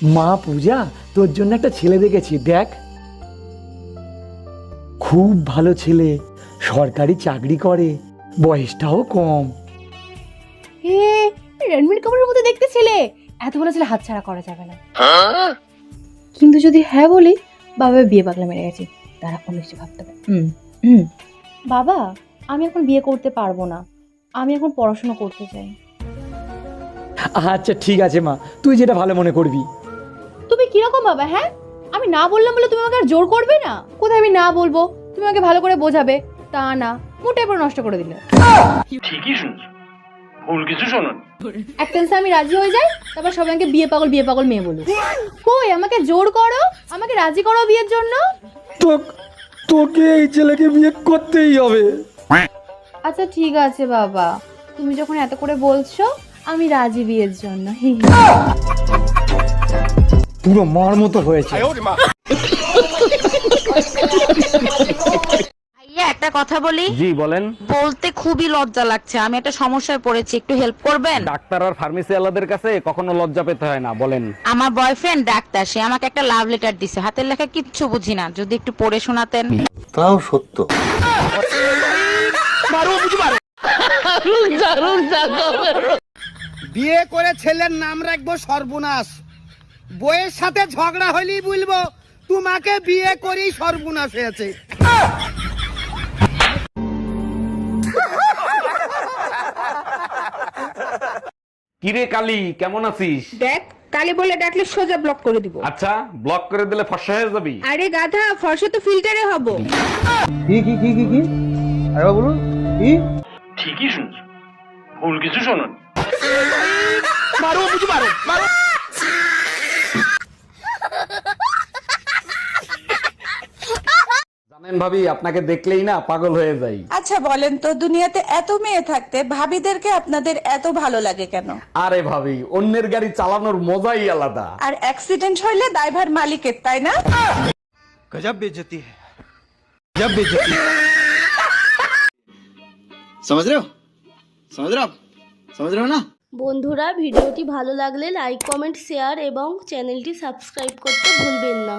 মা পূজা, তোর জন্য একটা ছেলে দেখেছি, দেখ। খুব ভালো ছেলে, সরকারি চাকরি করে, বয়সটাও কম। হে, রণবীর কাপুরের মতো দেখতে ছেলে। এত ভালো ছেলে হাতছাড়া করা যাবে না। কিন্তু যদি হ্যাঁ বলি, বাবা বিয়ে পাগলা মেরে গেছে, তারা অন্য কিছু ভাবতে হবে। বাবা, আমি এখন বিয়ে করতে পারবো না, আমি এখন পড়াশোনা করতে চাই। আচ্ছা ঠিক আছে মা, তুই যেটা ভালো মনে করবি। তুমি কিরকম বাবা? হ্যাঁ, আমি না বললাম বলে তুমি আমাকে আর জোর করবে না? কোথায় আমি না বলবো, তুমি আমাকে ভালো করে বোঝাবে, তা না মোটেই পুরো নষ্ট করে দিলে। ঠিকই শুনছো, ভুল কিছু শোনো। এক টেন্সে আমি রাজি হয়ে যাই, তারপর সবাই আমাকে বিয়ে পাগল মেয়ে বলো। কই, আমাকে জোর করো, আমাকে রাজি করো বিয়ের জন্য। তোকে এই ছেলেকে বিয়ে করতেই হবে। আচ্ছা ঠিক আছে বাবা, তুমি যখন এত করে বলছো, আমি রাজি বিয়ের জন্য। পুরো মার মতো হয়েছে। ভাইয়া একটা কথা বলি। জি বলেন। বলতে খুবই লজ্জা লাগছে, আমি একটা সমস্যায় পড়েছি, একটু হেল্প করবেন? ডাক্তার আর ফার্মেসি আলাদের কাছে কখনো লজ্জা পেতে হয় না, বলেন। আমার বয়ফ্রেন্ড ডাক্তার, সে আমাকে একটা লাভ লেটার দিছে, হাতের লেখা কিচ্ছু বুঝি না, যদি একটু পড়ে শোনাতেন। তাও সত্য। বিয়ে করে ছেলের নাম রাখবো সর্বনাশ, বইয়ের সাথে ঝগড়া হইলেই বলবো তোমাকে বিয়ে করেই সর্বনাশ হয়েছে। কিরে কালি, কেমন আছিস? দেখ, কালি বলে ডাকলে সোজা ব্লক করে দিব। আচ্ছা, ব্লক করে দিলে ফর্সা হয়ে যাবি? আরে গাধা, ফর্সা তো ফিল্টারে হব। কি আরে বলুন কি? ঠিকই শুনছো, ভুল কিছু শোনো। জানেন ভাবি, আপনাকে দেখলেই না পাগল হয়ে যাই। আচ্ছা বলেন তো, দুনিয়াতে এত মেয়ে থাকতে ভাবিদেরকে আপনাদের এত ভালো লাগে কেন? আরে ভাবি, অন্যের গাড়ি চালানোর মজাই আলাদা। আর অ্যাক্সিডেন্ট হইলে দায়ভার মালিকের, তাই না? গজব বেইজ্জতি है, गजब बेइज्जती है। समझ रहे हो समझ रहे हो ना? বন্ধুরা, ভিডিওটি ভালো লাগলে লাইক, কমেন্ট, শেয়ার এবং চ্যানেলটি সাবস্ক্রাইব করতে ভুলবেন না।